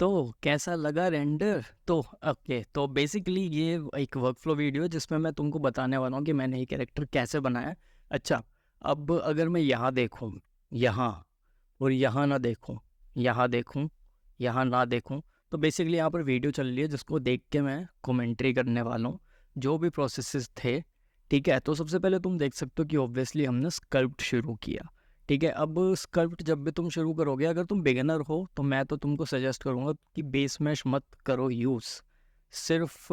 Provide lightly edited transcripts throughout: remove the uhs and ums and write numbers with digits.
तो कैसा लगा रेंडर? तो ओके, तो बेसिकली ये एक वर्कफ्लो वीडियो है जिसमें मैं तुमको बताने वाला हूँ कि मैंने ये कैरेक्टर कैसे बनाया है। अच्छा, अब अगर मैं यहाँ देखूँ, यहाँ और यहाँ ना देखूँ, यहाँ देखूँ, यहाँ ना देखूँ, तो बेसिकली यहाँ पर वीडियो चल रही है जिसको देख के मैं कमेंट्री करने वाला हूँ, जो भी प्रोसेसेस थे। ठीक है, तो सबसे पहले तुम देख सकते हो कि ऑब्वियसली हमने स्कल्प्ट शुरू किया। ठीक है, अब स्कल्प्ट जब भी तुम शुरू करोगे, अगर तुम बिगिनर हो तो मैं तो तुमको सजेस्ट करूँगा कि बेस मैश मत करो यूज़। सिर्फ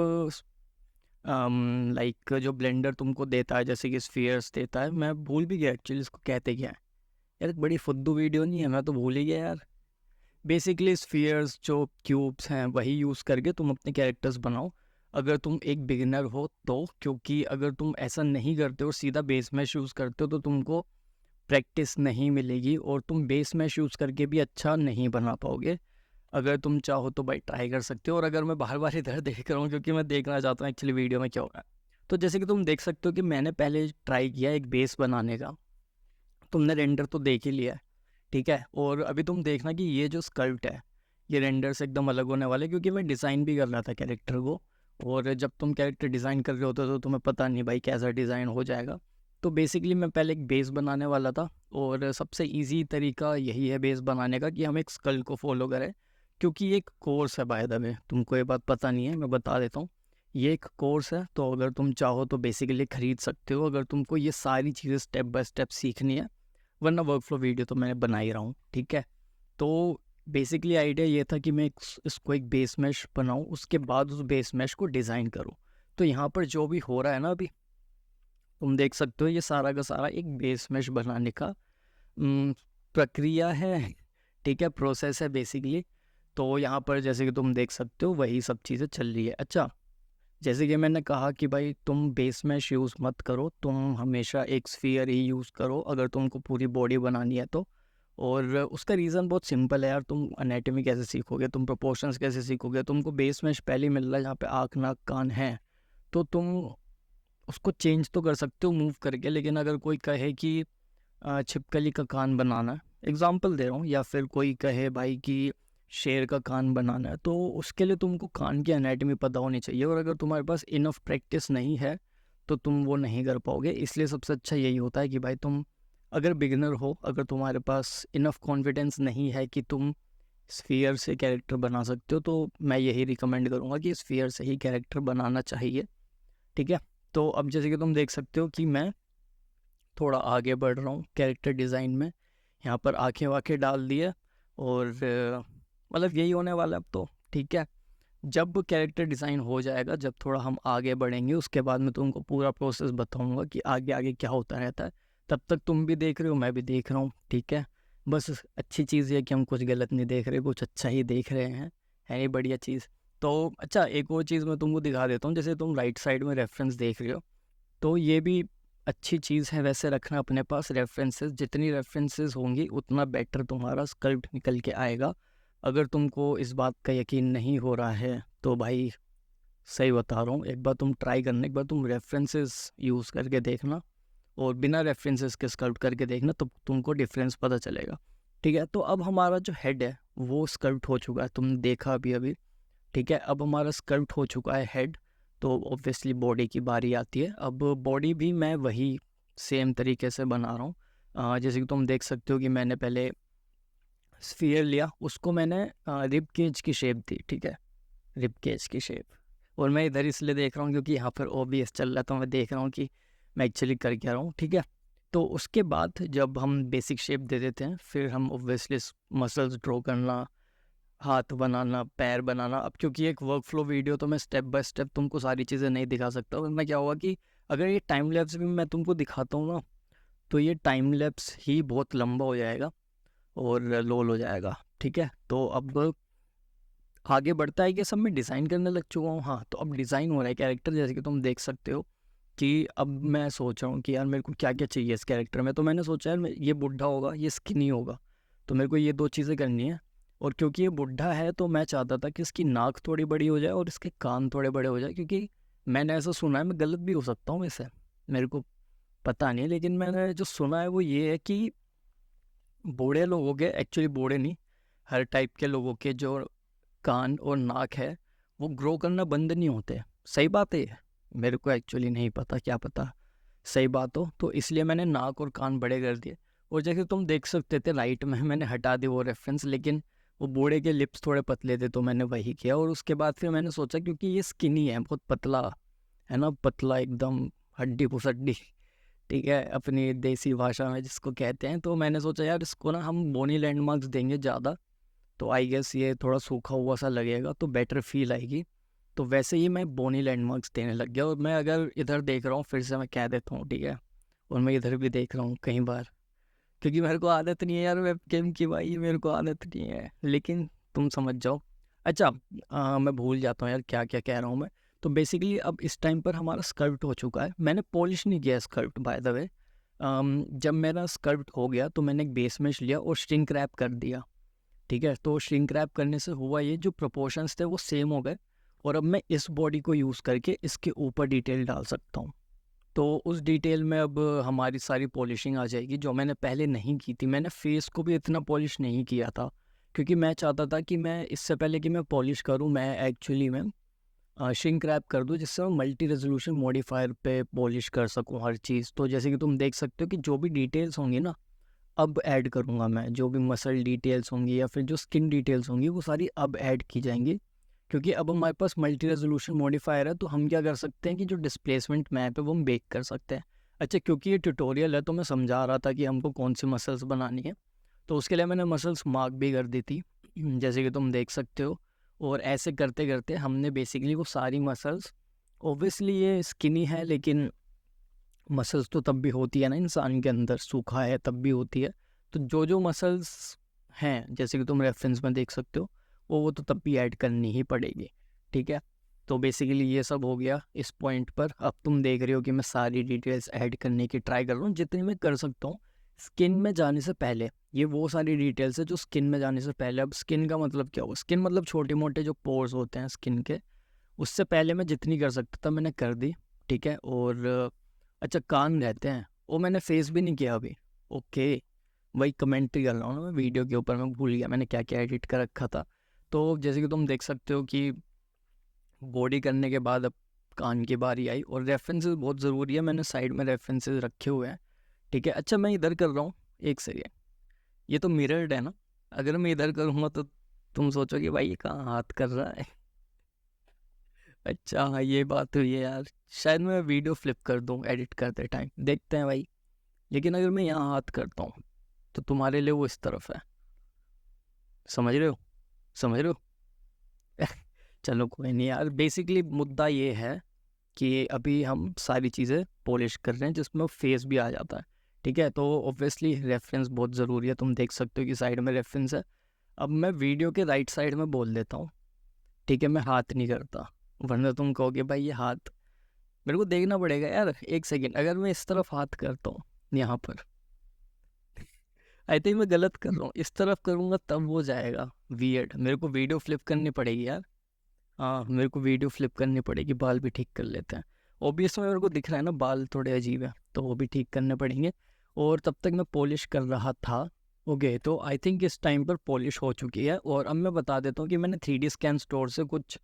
लाइक जो ब्लेंडर तुमको देता है, जैसे कि स्फीयर्स देता है, मैं भूल भी गया एक्चुअली इसको कहते क्या है। यार एक बड़ी फुद्दू वीडियो नहीं है, मैं तो भूल ही गया यार। बेसिकली स्फीयर्स जो क्यूब्स हैं वही यूज़ करके तुम अपने कैरेक्टर्स बनाओ, अगर तुम एक बिगिनर हो तो। क्योंकि अगर तुम ऐसा नहीं करते हो, सीधा बेस मैश यूज़ करते हो, तो तुमको प्रैक्टिस नहीं मिलेगी और तुम बेस मैश यूज़ करके भी अच्छा नहीं बना पाओगे। अगर तुम चाहो तो भाई ट्राई कर सकते हो। और अगर मैं बार बार इधर देख रहा हूँ क्योंकि मैं देखना चाहता हूँ एक्चुअली वीडियो में क्या हो रहा है, तो जैसे कि तुम देख सकते हो कि मैंने पहले ट्राई किया एक बेस बनाने का। तुमने रेंडर तो देख ही लिया है, ठीक है। और अभी तुम देखना कि ये जो स्कल्प्ट है, ये रेंडर से एकदम अलग होने वाला है, क्योंकि मैं डिज़ाइन भी कर रहा था कैरेक्टर को। और जब तुम कैरेक्टर डिज़ाइन कर रहे होते तो तुम्हें पता नहीं भाई कैसा डिज़ाइन हो जाएगा। तो बेसिकली मैं पहले एक बेस बनाने वाला था, और सबसे इजी तरीका यही है बेस बनाने का कि हम एक स्कल को फॉलो करें। क्योंकि ये एक कोर्स है, बाय द वे तुमको ये बात पता नहीं है, मैं बता देता हूँ। ये एक कोर्स है, तो अगर तुम चाहो तो बेसिकली ख़रीद सकते हो, अगर तुमको ये सारी चीज़ें स्टेप बाय स्टेप सीखनी है। वरना वर्कफ्लो वीडियो तो मैंने बना ही रहा हूँ, ठीक है। तो बेसिकली आइडिया ये था कि मैं इसको एक बेस मैश बनाऊँ, उसके बाद उस बेस मैश को डिज़ाइन करूँ। तो यहाँ पर जो भी हो रहा है ना अभी, तुम देख सकते हो ये सारा का सारा एक बेस मैश बनाने का प्रक्रिया है, ठीक है, प्रोसेस है बेसिकली। तो यहाँ पर जैसे कि तुम देख सकते हो वही सब चीज़ें चल रही है। अच्छा, जैसे कि मैंने कहा कि भाई तुम बेस मैश यूज़ मत करो, तुम हमेशा एक स्फीयर ही यूज़ करो अगर तुमको पूरी बॉडी बनानी है तो। और उसका रीज़न बहुत सिंपल है यार, तुम अनेटमी कैसे सीखोगे, तुम प्रोपोर्शंस कैसे सीखोगे? तुमको बेस मैश पहले ही मिल रहा है जहाँ पे आँख नाक कान है, तो तुम उसको चेंज तो कर सकते हो मूव करके। लेकिन अगर कोई कहे कि छिपकली का कान बनाना है, एग्जाम्पल दे रहा हूँ, या फिर कोई कहे भाई कि शेर का कान बनाना है, तो उसके लिए तुमको कान की एनाटॉमी पता होनी चाहिए। और अगर तुम्हारे पास इनफ प्रैक्टिस नहीं है तो तुम वो नहीं कर पाओगे। इसलिए सबसे अच्छा यही होता है कि भाई तुम अगर बिगिनर हो, अगर तुम्हारे पास इनफ कॉन्फिडेंस नहीं है कि तुम स्फीयर से कैरेक्टर बना सकते हो, तो मैं यही रिकमेंड करूँगा कि स्फीयर से ही कैरेक्टर बनाना चाहिए, ठीक है। तो अब जैसे कि तुम देख सकते हो कि मैं थोड़ा आगे बढ़ रहा हूँ कैरेक्टर डिज़ाइन में। यहाँ पर आँखें वाखें डाल दिए, और मतलब यही होने वाला है अब तो, ठीक है। जब कैरेक्टर डिज़ाइन हो जाएगा, जब थोड़ा हम आगे बढ़ेंगे, उसके बाद मैं तुमको पूरा प्रोसेस बताऊंगा कि आगे आगे क्या होता रहता है। तब तक तुम भी देख रहे हो, मैं भी देख रहा हूँ, ठीक है। बस अच्छी चीज़ ये कि हम कुछ गलत नहीं देख रहे, कुछ अच्छा ही देख रहे हैं, है ये बढ़िया चीज़। तो अच्छा, एक और चीज़ मैं तुमको दिखा देता हूँ। जैसे तुम राइट साइड में रेफरेंस देख रहे हो, तो ये भी अच्छी चीज़ है वैसे रखना अपने पास रेफरेंसेस। जितनी रेफरेंसेस होंगी उतना बेटर तुम्हारा स्कल्प्ट निकल के आएगा। अगर तुमको इस बात का यकीन नहीं हो रहा है तो भाई सही बता रहा हूँ, एक बार तुम ट्राई करना, एक बार तुम रेफरेंसेस यूज़ करके देखना और बिना रेफरेंसेस के स्कल्प्ट करके देखना, तो तुमको डिफरेंस पता चलेगा, ठीक है। तो अब हमारा जो हेड है वो स्कल्प्ट हो चुका है, तुमने देखा अभी अभी, ठीक है। अब हमारा स्कल्प्ट हो चुका है हेड, तो ऑब्वियसली बॉडी की बारी आती है। अब बॉडी भी मैं वही सेम तरीके से बना रहा हूँ। जैसे कि तुम देख सकते हो कि मैंने पहले स्फीयर लिया, उसको मैंने रिब केज की शेप दी, ठीक है, रिब केज की शेप। और मैं इधर इसलिए देख रहा हूँ क्योंकि यहाँ पर ओबीएस चल रहा था, मैं देख रहा हूँ कि मैं एक्चुअली कर क्या रहा हूँ, ठीक है। तो उसके बाद जब हम बेसिक शेप दे देते हैं, फिर हम ऑब्वियसली मसल्स ड्रॉ करना, हाथ बनाना, पैर बनाना। अब क्योंकि एक वर्क फ्लो वीडियो, तो मैं स्टेप बाय स्टेप तुमको सारी चीज़ें नहीं दिखा सकता, वरना क्या होगा कि अगर ये टाइम लैप्स भी मैं तुमको दिखाता हूँ ना, तो ये टाइम लैप्स ही बहुत लंबा हो जाएगा और लोल हो जाएगा, ठीक है। तो अब आगे बढ़ता है कि सब मैं डिज़ाइन करने लग चुका हूँ। हाँ, तो अब डिज़ाइन हो रहा है कैरेक्टर, जैसे कि तुम देख सकते हो कि अब मैं सोच रहा हूँ कि यार मेरे को क्या क्या चाहिए इस कैरेक्टर में। तो मैंने सोचा यार ये बुढ़ा होगा, ये स्किनी होगा, तो मेरे को ये दो चीज़ें करनी है। और क्योंकि ये बुढ़ा है तो मैं चाहता था कि इसकी नाक थोड़ी बड़ी हो जाए और इसके कान थोड़े बड़े हो जाए, क्योंकि मैंने ऐसा सुना है, मैं गलत भी हो सकता हूँ वैसे, मेरे को पता नहीं, लेकिन मैंने जो सुना है वो ये है कि बूढ़े लोगों के, एक्चुअली बूढ़े नहीं, हर टाइप के लोगों के जो कान और नाक है वो ग्रो करना बंद नहीं होते। सही बात है ये? मेरे को एक्चुअली नहीं पता, क्या पता सही बात हो, तो इसलिए मैंने नाक और कान बड़े कर दिए। और जैसे तुम देख सकते थे राइट में, मैंने हटा दी वो रेफरेंस, लेकिन वो बूढ़े के लिप्स थोड़े पतले थे तो मैंने वही किया। और उसके बाद फिर मैंने सोचा क्योंकि ये स्किनी है, बहुत पतला है ना, पतला एकदम, हड्डी पुसड्डी, ठीक है, अपनी देसी भाषा में जिसको कहते हैं, तो मैंने सोचा यार इसको ना हम बोनी लैंडमार्क्स देंगे ज़्यादा, तो आई गेस ये थोड़ा सूखा हुआ सा लगेगा तो बेटर फील आएगी। तो वैसे ही मैं बोनी लैंडमार्क्स देने लग गया। और मैं अगर इधर देख रहा हूँ, फिर से मैं कह देता हूँ, ठीक है, और मैं इधर भी देख रहा हूँ कई बार, क्योंकि मेरे को आदत नहीं है यार वेबकैम की, भाई मेरे को आदत नहीं है, लेकिन तुम समझ जाओ। अच्छा, मैं भूल जाता हूँ यार क्या क्या कह रहा हूँ मैं। तो बेसिकली अब इस टाइम पर हमारा स्कल्प्ट हो चुका है। मैंने पॉलिश नहीं किया स्कल्प्ट बाय द वे। जब मेरा स्कल्प्ट हो गया तो मैंने एक बेस मेश लिया और श्रिंक रैप कर दिया, ठीक है। तो श्रिंक रैप करने से हुआ ये, जो प्रोपोर्शंस थे वो सेम हो गए, और अब मैं इस बॉडी को यूज़ करके इसके ऊपर डिटेल डाल सकता हूँ। तो उस डिटेल में अब हमारी सारी पॉलिशिंग आ जाएगी, जो मैंने पहले नहीं की थी। मैंने फेस को भी इतना पॉलिश नहीं किया था, क्योंकि मैं चाहता था कि मैं इससे पहले कि मैं पॉलिश करूँ, मैं एक्चुअली में श्रिंक रैप कर दूँ, जिससे मैं मल्टी रेजोल्यूशन मॉडिफायर पे पॉलिश कर सकूँ हर चीज़। तो जैसे कि तुम देख सकते हो कि जो भी डिटेल्स होंगी ना, अब ऐड करूँगा मैं, जो भी मसल डिटेल्स होंगी या फिर जो स्किन डिटेल्स होंगी वो सारी अब ऐड की जाएंगी, क्योंकि अब हमारे पास मल्टी रेजोल्यूशन मॉडिफायर है। तो हम क्या कर सकते हैं कि जो डिस्प्लेसमेंट मैप है वो हम बेक कर सकते हैं। अच्छा, क्योंकि ये ट्यूटोरियल है तो मैं समझा रहा था कि हमको कौन सी मसल्स बनानी है, तो उसके लिए मैंने मसल्स मार्क भी कर दी थी, जैसे कि तुम देख सकते हो। और ऐसे करते करते हमने बेसिकली वो सारी मसल्स, ओब्वियसली ये स्किनी है लेकिन मसल्स तो तब भी होती है ना इंसान के अंदर, सूखा है तब भी होती है। तो जो जो मसल्स हैं, जैसे कि तुम रेफरेंस में देख सकते हो, वो तो तब भी ऐड करनी ही पड़ेगी, ठीक है। तो बेसिकली ये सब हो गया इस पॉइंट पर। अब तुम देख रहे हो कि मैं सारी डिटेल्स ऐड करने की ट्राई कर रहा हूँ जितनी मैं कर सकता हूँ स्किन में जाने से पहले। ये वो सारी डिटेल्स है जो स्किन में जाने से पहले। अब स्किन का मतलब क्या हुआ? स्किन मतलब छोटे मोटे जो पोर्स होते हैं स्किन के, उससे पहले मैं जितनी कर सकता था मैंने कर दी, ठीक है। और अच्छा, कान रहते हैं, वो मैंने फेस भी नहीं किया अभी, ओके। वही कमेंट्री कर रहा हूँ ना मैं वीडियो के ऊपर, मैं भूल गया मैंने क्या क्या एडिट कर रखा था। तो जैसे कि तुम देख सकते हो कि बॉडी करने के बाद अब कान की बारी आई, और रेफरेंसेस बहुत ज़रूरी है, मैंने साइड में रेफरेंसेस रखे हुए हैं, ठीक है। अच्छा, मैं इधर कर रहा हूँ, एक सेकेंड, ये तो मिरर्ड है ना, अगर मैं इधर करूँगा तो तुम सोचोगे भाई ये कहाँ हाथ कर रहा है। अच्छा हाँ, ये बात हुई है यार, शायद मैं वीडियो फ्लिप कर दूँ एडिट करते टाइम, देखते हैं भाई। लेकिन अगर मैं यहाँ हाथ करता हूँ तो तुम्हारे लिए वो इस तरफ है, समझ रहे हो? समझ रहे हो? चलो कोई नहीं यार, बेसिकली मुद्दा ये है कि अभी हम सारी चीज़ें पॉलिश कर रहे हैं जिसमें फेस भी आ जाता है, ठीक है। तो ऑब्वियसली रेफरेंस बहुत ज़रूरी है, तुम देख सकते हो कि साइड में रेफरेंस है। अब मैं वीडियो के राइट साइड में बोल देता हूँ, ठीक है, मैं हाथ नहीं करता, वरना तुम कहोगे भाई ये हाथ, मेरे को देखना पड़ेगा यार। एक सेकेंड, अगर मैं इस तरफ हाथ करता हूँ यहाँ पर, आई थिंक मैं गलत कर रहा हूँ, इस तरफ करूँगा तब वो जाएगा वियर्ड, मेरे को वीडियो फ्लिप करनी पड़ेगी यार। हाँ, मेरे को वीडियो फ्लिप करनी पड़ेगी, बाल भी ठीक कर लेते हैं। ओबियस में मेरे को दिख रहा है ना बाल थोड़े अजीब है, तो वो भी ठीक करने पड़ेंगे। और तब तक मैं पॉलिश कर रहा था, ओके। तो आई थिंक इस टाइम पर पॉलिश हो चुकी है। और अब मैं बता देता हूँ कि मैंने 3D स्कैन स्टोर से कुछ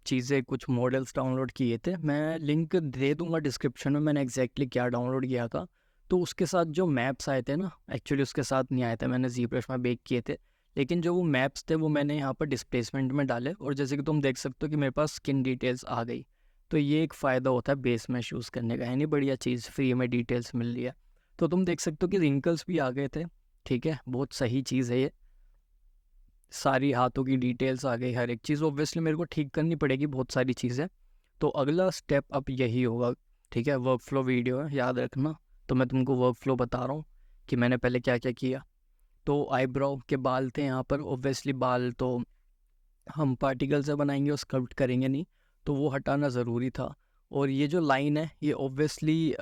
चीज़ें, कुछ मॉडल्स डाउनलोड किए थे, मैं लिंक दे दूंगा डिस्क्रिप्शन में, मैंने एग्जैक्टली क्या डाउनलोड किया था। तो उसके साथ जो मैप्स आए थे ना, एक्चुअली उसके साथ नहीं आए थे, मैंने ZBrush में बेक किए थे, लेकिन जो वो मैप्स थे वो मैंने यहाँ पर डिस्प्लेसमेंट में डाले। और जैसे कि तुम देख सकते हो कि मेरे पास स्किन डिटेल्स आ गई। तो ये एक फ़ायदा होता है बेस मैश यूज़ करने का, है नहीं बढ़िया चीज़, फ्री में डिटेल्स मिल रही है। तो तुम देख सकते हो कि रिंकल्स भी आ गए थे, ठीक है, बहुत सही चीज़ है ये। सारी हाथों की डिटेल्स आ गई, हर एक चीज़ ऑब्वियसली मेरे को ठीक करनी पड़ेगी बहुत सारी चीज़ें। तो अगला स्टेप अब यही होगा, ठीक है। वर्क फ्लो वीडियो है, याद रखना। तो मैं तुमको वर्क फ्लो बता रहा हूँ कि मैंने पहले क्या क्या किया। तो आईब्रो के बाल थे यहाँ पर, ऑब्वियसली बाल तो हम पार्टिकल से बनाएंगे और स्कल्प्ट करेंगे नहीं, तो वो हटाना ज़रूरी था। और ये जो लाइन है ये ऑब्वियसली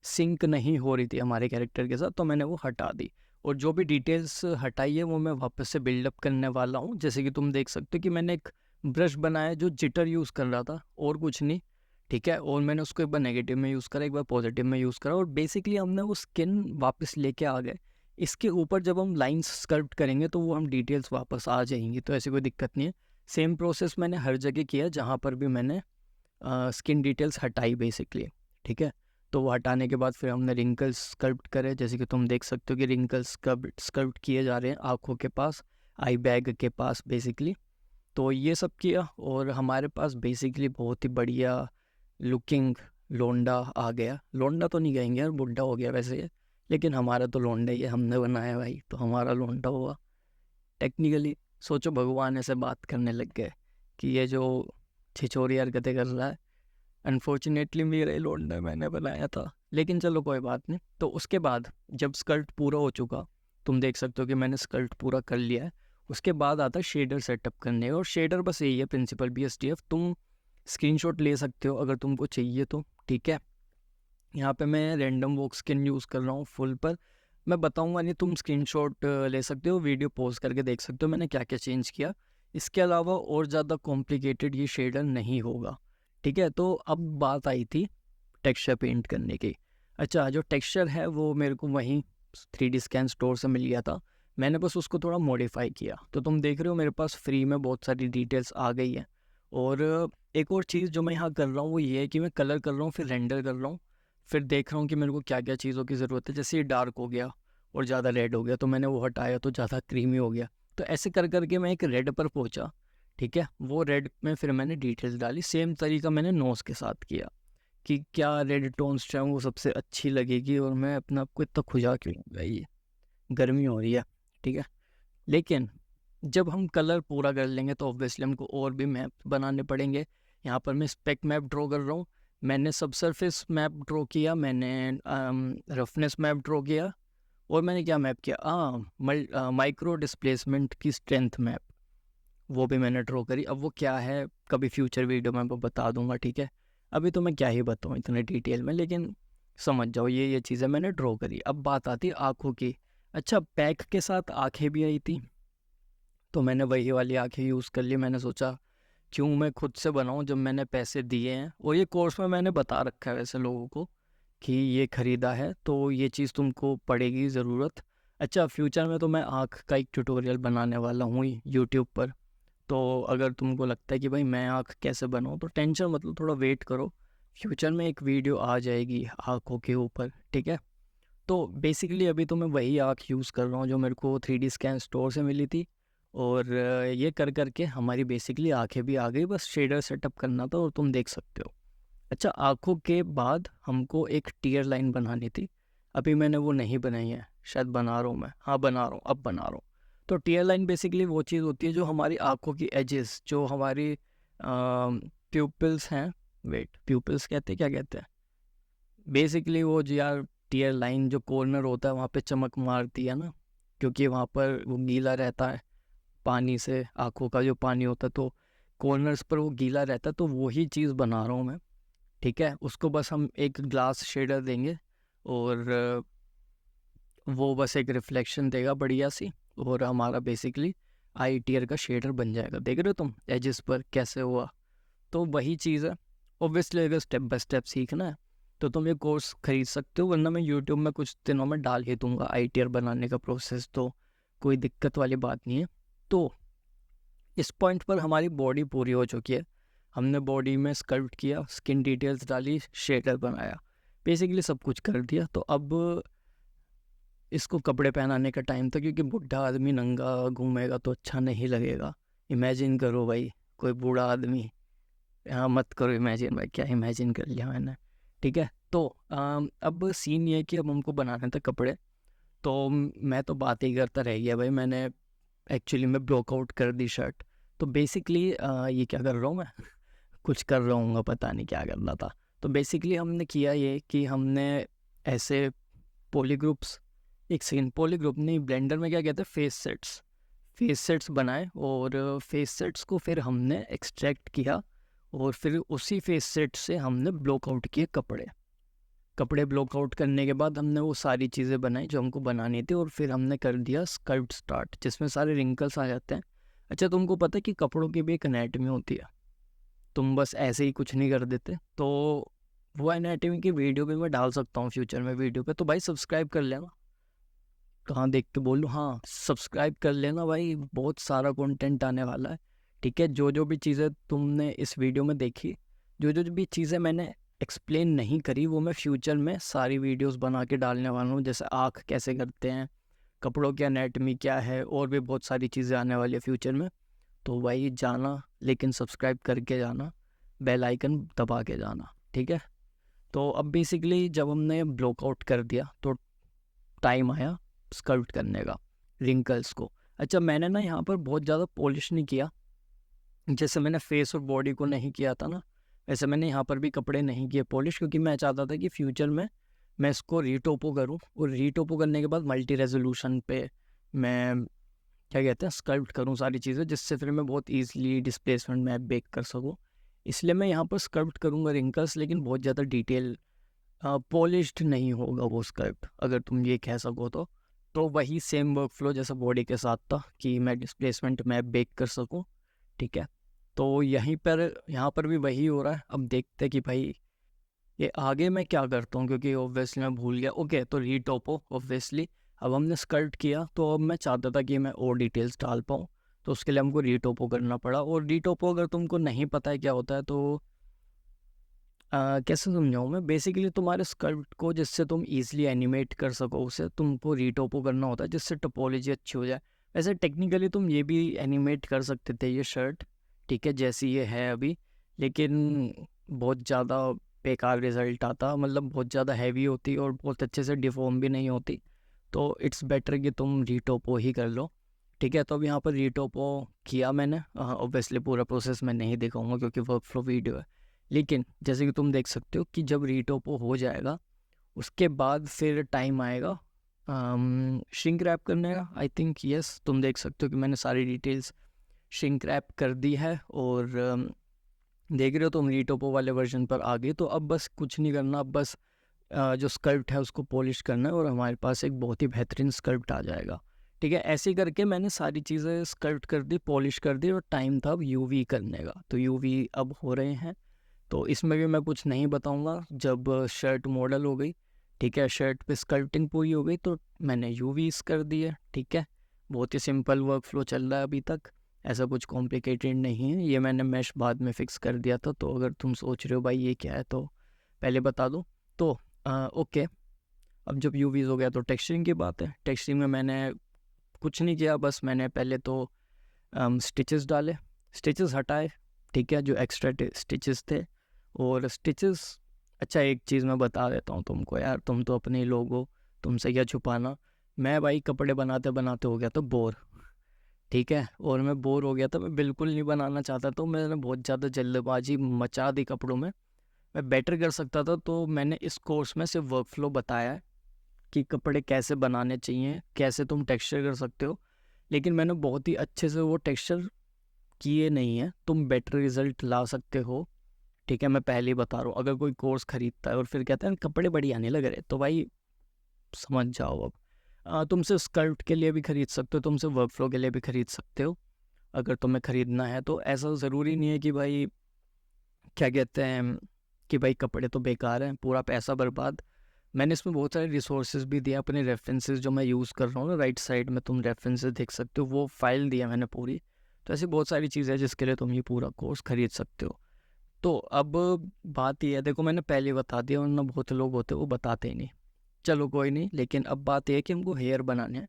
सिंक नहीं हो रही थी हमारे कैरेक्टर के साथ, तो मैंने वो हटा दी। और जो भी डिटेल्स हटाई है वो मैं वापस से बिल्डअप करने वाला हूँ। जैसे कि तुम देख सकते हो कि मैंने एक ब्रश बनाया जो जिटर यूज़ कर रहा था, और कुछ नहीं, ठीक है। और मैंने उसको एक बार नेगेटिव में यूज़ करा, एक बार पॉजिटिव में यूज़ करा, और बेसिकली हमने वो स्किन वापस लेके आ गए इसके ऊपर जब हम लाइंस स्कल्प्ट करेंगे तो वो हम डिटेल्स वापस आ जाएंगी, तो ऐसी कोई दिक्कत नहीं है। सेम प्रोसेस मैंने हर जगह किया जहाँ पर भी मैंने स्किन डिटेल्स हटाई बेसिकली, ठीक है। तो वो हटाने के बाद फिर हमने रिंकल्स स्कल्प्ट करे, जैसे कि तुम देख सकते हो कि रिंकल्स स्कल्प्ट किए जा रहे हैं आँखों के पास, आई बैग के पास बेसिकली। तो ये सब किया और हमारे पास बेसिकली बहुत ही बढ़िया लुकिंग लोंडा आ गया। लोंडा तो नहीं कहेंगे यार, बुढ़ा हो गया वैसे ये, लेकिन हमारा तो लोंडा ही है, हमने बनाया भाई तो हमारा लोंडा हुआ टेक्निकली। सोचो भगवान ऐसे बात करने लग गए कि ये जो छिछोरी हरकतें कर रहा है, अनफॉर्चुनेटली मेरा ही लोंडा मैंने बनाया था, लेकिन चलो कोई बात नहीं। तो उसके बाद जब स्कर्ट पूरा हो चुका, तुम देख सकते हो कि मैंने स्कर्ट पूरा कर लिया है, उसके बाद आता है शेडर सेटअप करने। और शेडर बस यही है प्रिंसिपल BSDF, तुम स्क्रीनशॉट ले सकते हो अगर तुमको चाहिए तो, ठीक है। यहाँ पे मैं रैंडम वॉक स्किन यूज़ कर रहा हूँ फुल पर, मैं बताऊँगा नहीं, तुम स्क्रीनशॉट ले सकते हो, वीडियो पॉज करके देख सकते हो मैंने क्या क्या चेंज किया। इसके अलावा और ज़्यादा कॉम्प्लिकेटेड ये शेडर नहीं होगा, ठीक है। तो अब बात आई थी टेक्सचर पेंट करने की। अच्छा, जो टेक्सचर है वो मेरे को वहीं 3D स्कैन स्टोर से मिल गया था, मैंने बस उसको थोड़ा मॉडिफाई किया। तो तुम देख रहे हो मेरे पास फ्री में बहुत सारी डिटेल्स आ गई हैं। और एक और चीज़ जो मैं यहाँ कर रहा हूँ वो ये है कि मैं कलर कर रहा हूँ, फिर रेंडर कर रहा हूँ, फिर देख रहा हूँ कि मेरे को क्या क्या चीज़ों की ज़रूरत है। जैसे ये डार्क हो गया और ज़्यादा रेड हो गया तो मैंने वो हटाया तो ज़्यादा क्रीमी हो गया। तो ऐसे कर करके मैं एक रेड पर पहुँचा, ठीक है। वो रेड में फिर मैंने डिटेल्स डाली, सेम तरीका मैंने नोज़ के साथ किया कि क्या रेड टोन्स चाहूँ वो सबसे अच्छी लगेगी। और मैं अपने आप को इतना खुजा क्यों भाई, गर्मी हो रही है, ठीक है। लेकिन जब हम कलर पूरा कर लेंगे तो ऑब्वियसली हमको और भी मैप बनाने पड़ेंगे। यहाँ पर मैं स्पेक मैप ड्रॉ कर रहा हूँ, मैंने सब सरफेस मैप ड्रॉ किया, मैंने रफनेस मैप ड्रॉ किया, और मैंने क्या मैप किया, माइक्रो डिस्प्लेसमेंट की स्ट्रेंथ मैप, वो भी मैंने ड्रॉ करी। अब वो क्या है कभी फ्यूचर वीडियो में मैं बता दूंगा, ठीक है। अभी तो मैं क्या ही बताऊँ इतने डिटेल में, लेकिन समझ जाओ ये चीज़ें मैंने ड्रॉ करी। अब बात आती है आँखों की। अच्छा, पैक के साथ आँखें भी आई थी, तो मैंने वही वाली आँखें यूज़ कर ली। मैंने सोचा क्यों मैं खुद से बनाऊं जब मैंने पैसे दिए हैं, और ये कोर्स में मैंने बता रखा है वैसे लोगों को कि ये ख़रीदा है तो ये चीज़ तुमको पड़ेगी ज़रूरत। अच्छा, फ्यूचर में तो मैं आँख का एक ट्यूटोरियल बनाने वाला हूँ यूट्यूब पर, तो अगर तुमको लगता है कि भाई मैं आँख कैसे बनाऊँ तो टेंशन मतलब थोड़ा वेट करो, फ्यूचर में एक वीडियो आ जाएगी आँखों के ऊपर, ठीक है। तो बेसिकली अभी तो मैं वही आँख यूज़ कर रहा हूँ जो मेरे को 3D स्कैन स्टोर से मिली थी। और ये कर करके हमारी बेसिकली आँखें भी आ गई, बस शेडर सेटअप करना था और तुम देख सकते हो। अच्छा, आँखों के बाद हमको एक टीयर लाइन बनानी थी, अभी मैंने वो नहीं बनाई है, शायद बना रहा हूँ मैं, हाँ बना रहा हूँ, अब बना रहा हूँ। तो टीयर लाइन बेसिकली वो चीज़ होती है जो हमारी आँखों की एजेस, जो हमारी प्यूपल्स हैं, वेट प्यूपल्स कहते हैं क्या कहते हैं, बेसिकली वो जो यार टीयर लाइन जो कॉर्नर होता है वहाँ पे चमक मारती है ना, क्योंकि वहाँ पर वो गीला रहता है पानी से, आँखों का जो पानी होता है, तो कॉर्नर्स पर वो गीला रहता है, तो वही चीज़ बना रहा हूँ मैं, ठीक है। उसको बस हम एक ग्लास शेडर देंगे और वो बस एक रिफ्लेक्शन देगा बढ़िया सी, और हमारा बेसिकली आई टीयर का शेडर बन जाएगा। देख रहे हो तुम एजेस पर कैसे हुआ, तो वही चीज़ है। ऑब्वियसली अगर स्टेप बाय स्टेप सीखना है तो तुम ये कोर्स खरीद सकते हो, वरना मैं यूट्यूब में कुछ दिनों में डाल ही दूंगा आई टीयर बनाने का प्रोसेस, तो कोई दिक्कत वाली बात नहीं है। तो इस पॉइंट पर हमारी बॉडी पूरी हो चुकी है, हमने बॉडी में स्कल्प्ट किया, स्किन डिटेल्स डाली, शेडर बनाया, बेसिकली सब कुछ कर दिया। तो अब इसको कपड़े पहनाने का टाइम था, क्योंकि बूढ़ा आदमी नंगा घूमेगा तो अच्छा नहीं लगेगा। इमेजिन करो भाई, कोई बूढ़ा आदमी, हाँ मत करो इमेजिन भाई, क्या इमेजिन कर लिया मैंने, ठीक है। तो अब सीन ये है कि अब हमको बनाने थे कपड़े, तो मैं तो बात ही करता रह गया भाई, मैंने एक्चुअली में ब्लॉकआउट कर दी शर्ट। तो बेसिकली ये क्या कर रहा हूँ मैं कुछ कर रहा हूँ, पता नहीं क्या करना था। तो बेसिकली हमने किया ये कि हमने ऐसे पॉलीग्रुप्स, एक सेकंड, पॉलीग्रुप नहीं, ब्लेंडर में क्या कहते हैं, फेस सेट्स बनाए, और फेस सेट्स को फिर हमने एक्सट्रैक्ट किया, और फिर उसी फेस सेट से हमने ब्लॉकआउट किए कपड़े ब्लॉकआउट करने के बाद हमने वो सारी चीज़ें बनाई जो हमको बनानी थी, और फिर हमने कर दिया स्कल्प्ट स्टार्ट, जिसमें सारे रिंकल्स आ जाते हैं। अच्छा, तुमको पता है कि कपड़ों की भी एक एनाटॉमी होती है, तुम बस ऐसे ही कुछ नहीं कर देते। तो वो एनाटॉमी की वीडियो भी मैं डाल सकता हूँ फ्यूचर में वीडियो पे, तो भाई सब्सक्राइब कर लेना, कहाँ देख के बोलूँ, हाँ सब्सक्राइब कर लेना भाई, बहुत सारा कंटेंट आने वाला है। ठीक है, जो जो भी चीज़ें तुमने इस वीडियो में देखी, जो जो भी चीज़ें मैंने एक्सप्लेन नहीं करी, वो मैं फ्यूचर में सारी वीडियोस बना के डालने वाला हूँ। जैसे आँख कैसे करते हैं, कपड़ों की एनाटमी क्या है, और भी बहुत सारी चीज़ें आने वाली है फ्यूचर में। तो वही जाना, लेकिन सब्सक्राइब करके जाना, बेल आइकन दबा के जाना। ठीक है, तो अब बेसिकली जब हमने ब्लॉकआउट कर दिया तो टाइम आया स्कल्प्ट करने का रिंकल्स को। अच्छा, मैंने ना यहाँ पर बहुत ज़्यादा पॉलिश नहीं किया, जैसे मैंने फेस और बॉडी को नहीं किया था ना, वैसे मैंने यहाँ पर भी कपड़े नहीं किए पॉलिश, क्योंकि मैं चाहता था कि फ्यूचर में मैं इसको रीटोपो करूँ, और रीटोपो करने के बाद मल्टी रेजोल्यूशन पे मैं क्या कहते हैं स्कल्प्ट करूँ सारी चीज़ें, जिससे फिर मैं बहुत ईजिली डिस्प्लेसमेंट मैप बेक कर सकूँ। इसलिए मैं यहाँ पर स्कल्प्ट करूँगा रिंकल्स, लेकिन बहुत ज़्यादा डिटेल पॉलिश्ड नहीं होगा वो स्कल्प्ट, अगर तुम ये कह सको तो वही सेम वर्क फ्लो जैसा बॉडी के साथ था कि मैं डिस्प्लेसमेंट मैप बेक कर सकूँ। ठीक है, तो यहाँ पर भी वही हो रहा है। अब देखते हैं कि भाई ये आगे मैं क्या करता हूँ, क्योंकि ऑब्वियसली मैं भूल गया। ओके, तो रीटोपो ऑब्वियसली अब हमने स्कल्प्ट किया, तो अब मैं चाहता था कि मैं और डिटेल्स डाल पाऊँ, तो उसके लिए हमको रीटोपो करना पड़ा। और रीटोपो अगर तुमको नहीं पता है क्या होता है, तो कैसे समझाऊँ मैं, बेसिकली तुम्हारे स्कल्प्ट को जिससे तुम ईजिली एनिमेट कर सको उसे तुमको रीटोपो करना होता है, जिससे टोपोलॉजी अच्छी हो जाए। वैसे टेक्निकली तुम ये भी एनिमेट कर सकते थे ये शर्ट, ठीक है, जैसी ये है अभी, लेकिन बहुत ज़्यादा बेकार रिजल्ट आता, मतलब बहुत ज़्यादा हैवी होती और बहुत अच्छे से डिफॉर्म भी नहीं होती। तो इट्स बेटर कि तुम रीटोपो ही कर लो। ठीक है, तो अब यहाँ पर रीटोपो किया मैंने, ऑब्वियसली पूरा प्रोसेस मैं नहीं दिखाऊंगा क्योंकि वर्क फ्लो वीडियो है, लेकिन जैसे कि तुम देख सकते हो कि जब रीटोपो हो जाएगा उसके बाद फिर टाइम आएगा श्रिंक रैप करने का। आई थिंक यस, तुम देख सकते हो कि मैंने सारी डिटेल्स श्रिंक रैप कर दी है, और देख रहे हो तुम रीटोपो वाले वर्जन पर आ गए। तो अब बस कुछ नहीं करना, अब बस जो स्कल्प्ट है उसको पॉलिश करना है, और हमारे पास एक बहुत ही बेहतरीन स्कल्प्ट आ जाएगा। ठीक है, ऐसे ही करके मैंने सारी चीज़ें स्कल्प्ट कर दी, पॉलिश कर दी, और टाइम था अब यूवी करने का। तो यूवी अब हो रहे हैं, तो इसमें भी मैं कुछ नहीं बताऊंगा। जब शर्ट मॉडल हो गई, ठीक है, शर्ट पे स्कल्प्टिंग पूरी हो गई, तो मैंने यूवीज कर दिए। ठीक है, बहुत ही सिंपल वर्क फ्लो चल रहा है अभी तक, ऐसा कुछ कॉम्प्लिकेटेड नहीं है। ये मैंने मैश बाद में फिक्स कर दिया था, तो अगर तुम सोच रहे हो भाई ये क्या है, तो पहले बता दूँ। तो ओके, अब जब यूवीज हो गया तो टेक्सचरिंग की बात है। टेक्सचरिंग में मैंने कुछ नहीं किया, बस मैंने पहले तो स्टिचेस डाले, स्टिचेस हटाए, ठीक है, जो एक्स्ट्रा स्टिचेस थे। और स्टिचेस, अच्छा एक चीज़ मैं बता देता हूँ तुमको यार, तुम तो अपने ही लोग हो, तुमसे क्या छुपाना। मैं भाई कपड़े बनाते बनाते हो गया था बोर, ठीक है, और मैं बोर हो गया था, मैं बिल्कुल नहीं बनाना चाहता, तो मैंने बहुत ज़्यादा जल्दबाजी मचा दी कपड़ों में। मैं बेटर कर सकता था, तो मैंने इस कोर्स में सिर्फ वर्क फ्लो बताया है कि कपड़े कैसे बनाने चाहिए, कैसे तुम टेक्सचर कर सकते हो, लेकिन मैंने बहुत ही अच्छे से वो टेक्सचर किए नहीं है। तुम बेटर रिजल्ट ला सकते हो, ठीक है, मैं पहले ही बता रहा हूँ। अगर कोई कोर्स खरीदता है और फिर कहता है कपड़े बढ़िया नहीं लग रहे, तो भाई समझ जाओ अब। तुम सिर्फ स्कल्प्ट के लिए भी खरीद सकते हो, तुम सिर्फ वर्क फ्लो के लिए भी खरीद सकते हो, अगर तुम्हें खरीदना है तो। ऐसा ज़रूरी नहीं है कि भाई क्या कहते हैं कि भाई कपड़े तो बेकार हैं, पूरा पैसा बर्बाद। मैंने इसमें बहुत सारे रिसोर्सेज भी दिए, अपने रेफरेंसेस जो मैं यूज़ कर रहा हूँ ना, राइट साइड में तुम रेफरेंसेस देख सकते हो, वो फाइल दिया मैंने पूरी। तो ऐसी बहुत सारी चीज़ें हैं जिसके लिए तुम ये पूरा कोर्स खरीद सकते हो। तो अब बात ये है, देखो मैंने पहले बता दिया, वरना बहुत लोग होते वो बताते ही नहीं। चलो कोई नहीं, लेकिन अब बात ये है कि हमको हेयर बनाने हैं,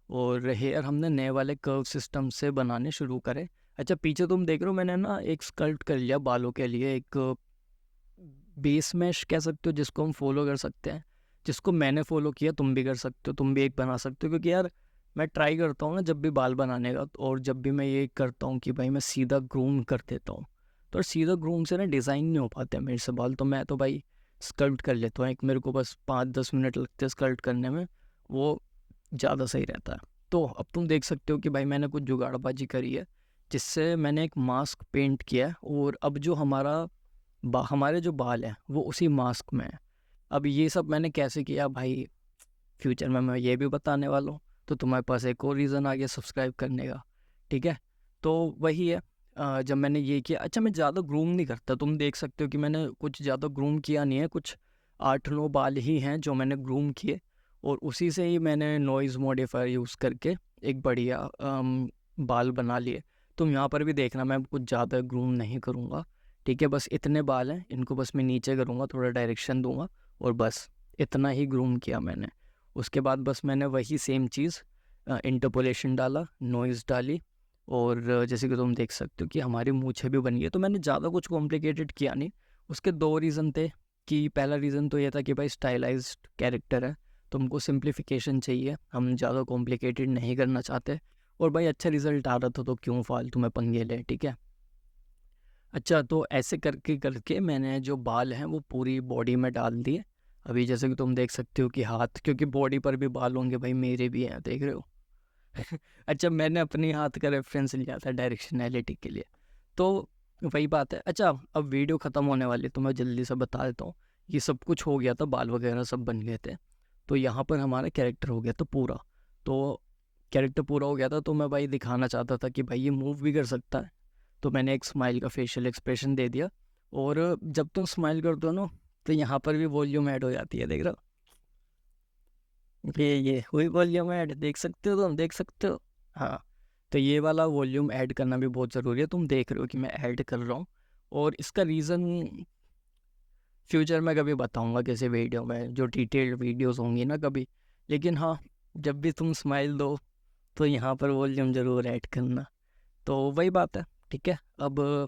और हेयर हमने नए वाले कर्व सिस्टम से बनाने शुरू करे। अच्छा, पीछे तुम देख रहे हो मैंने ना एक स्कल्प्ट कर लिया बालों के लिए, एक बेस मैश कह सकते हो जिसको हम फॉलो कर सकते हैं, जिसको मैंने फॉलो किया तुम भी कर सकते हो, तुम भी एक बना सकते हो। क्योंकि यार मैं ट्राई करता हूँ ना जब भी बाल बनाने का, और जब भी मैं ये करता हूँ कि भाई मैं सीधा ग्रूम कर देता हूँ, तो सीधा ग्रूम से ना डिज़ाइन नहीं हो पाते मेरे से बाल, तो मैं तो भाई स्कल्प्ट कर लेता हूँ। एक मेरे को बस 5-10 मिनट लगते हैं स्कल्प्ट करने में, वो ज़्यादा सही रहता है। तो अब तुम देख सकते हो कि भाई मैंने कुछ जुगाड़बाजी करी है, जिससे मैंने एक मास्क पेंट किया है, और अब जो हमारे जो बाल हैं वो उसी मास्क में है। अब ये सब मैंने कैसे किया भाई, फ्यूचर में मैं ये भी बताने वाला हूँ, तो तुम्हारे पास एक और रीज़न आ गया सब्सक्राइब करने का। ठीक है, तो वही है, जब मैंने ये किया। अच्छा, मैं ज़्यादा ग्रूम नहीं करता, तुम देख सकते हो कि मैंने कुछ ज़्यादा ग्रूम किया नहीं है, कुछ 8-9 बाल ही हैं जो मैंने ग्रूम किए, और उसी से ही मैंने नॉइज़ मॉडिफायर यूज़ करके एक बढ़िया बाल बना लिए। तुम यहाँ पर भी देखना, मैं कुछ ज़्यादा ग्रूम नहीं करूँगा, ठीक है। बस इतने बाल हैं, इनको बस मैं नीचे करूँगा, थोड़ा डायरेक्शन दूंगा और बस इतना ही ग्रूम किया मैंने। उसके बाद बस मैंने वही सेम चीज़ इंटरपोलेशन डाला, नॉइज़ डाली, और जैसे कि तुम देख सकते हो कि हमारी मूछें भी बन गई। तो मैंने ज़्यादा कुछ कॉम्प्लिकेटेड किया नहीं। उसके दो रीज़न थे कि पहला रीज़न तो ये था कि भाई स्टाइलाइज्ड कैरेक्टर है, तुमको सिंप्लीफिकेशन चाहिए, हम ज़्यादा कॉम्प्लिकेटेड नहीं करना चाहते, और भाई अच्छा रिजल्ट आ रहा था तो क्यों फालतू में पंगे ले, ठीक है। अच्छा, तो ऐसे करके करके मैंने जो बाल हैं वो पूरी बॉडी में डाल दिए। अभी जैसे कि तुम देख सकते हो कि हाथ, क्योंकि बॉडी पर भी बाल होंगे भाई, मेरे भी हैं, देख रहे हो। अच्छा, मैंने अपने हाथ का रेफरेंस लिया था डायरेक्शनैलिटी के लिए, तो वही बात है। अच्छा, अब वीडियो ख़त्म होने वाली है तो मैं जल्दी से बता देता हूँ। ये सब कुछ हो गया था, बाल वगैरह सब बन गए थे, तो यहाँ पर हमारा कैरेक्टर हो गया था पूरा। तो कैरेक्टर पूरा हो गया था, तो मैं भाई दिखाना चाहता था कि भाई ये मूव भी कर सकता है, तो मैंने एक स्माइल का फेशियल एक्सप्रेशन दे दिया। और जब तुम स्माइल करते हो ना, तो यहाँ पर भी वॉल्यूम ऐड हो जाती है, देख रहे हो, ये हुई वॉल्यूम ऐड, देख सकते हो, तुम देख सकते हो। हाँ, तो ये वाला वॉल्यूम ऐड करना भी बहुत ज़रूरी है, तुम देख रहे हो कि मैं ऐड कर रहा हूँ। और इसका रीज़न फ्यूचर में कभी बताऊंगा किसी वीडियो में, जो डिटेल्ड वीडियोस होंगी ना कभी। लेकिन हाँ, जब भी तुम स्माइल दो तो यहाँ पर वॉल्यूम ज़रूर ऐड करना। तो वही बात है, ठीक है। अब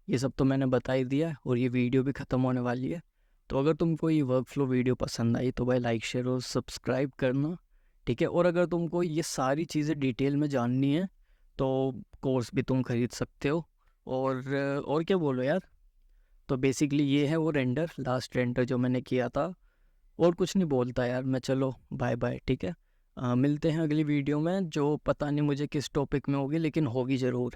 ये सब तो मैंने बता ही दिया है, और ये वीडियो भी ख़त्म होने वाली है। तो अगर तुमको ये वर्क फ्लो वीडियो पसंद आई तो भाई लाइक शेयर और सब्सक्राइब करना, ठीक है। और अगर तुमको ये सारी चीज़ें डिटेल में जाननी है तो कोर्स भी तुम खरीद सकते हो। और क्या बोलो यार। तो बेसिकली ये है वो रेंडर, लास्ट रेंडर जो मैंने किया था। और कुछ नहीं बोलता यार मैं, चलो बाय बाय, ठीक है। मिलते हैं अगली वीडियो में, जो पता नहीं मुझे किस टॉपिक में होगी, लेकिन होगी ज़रूर।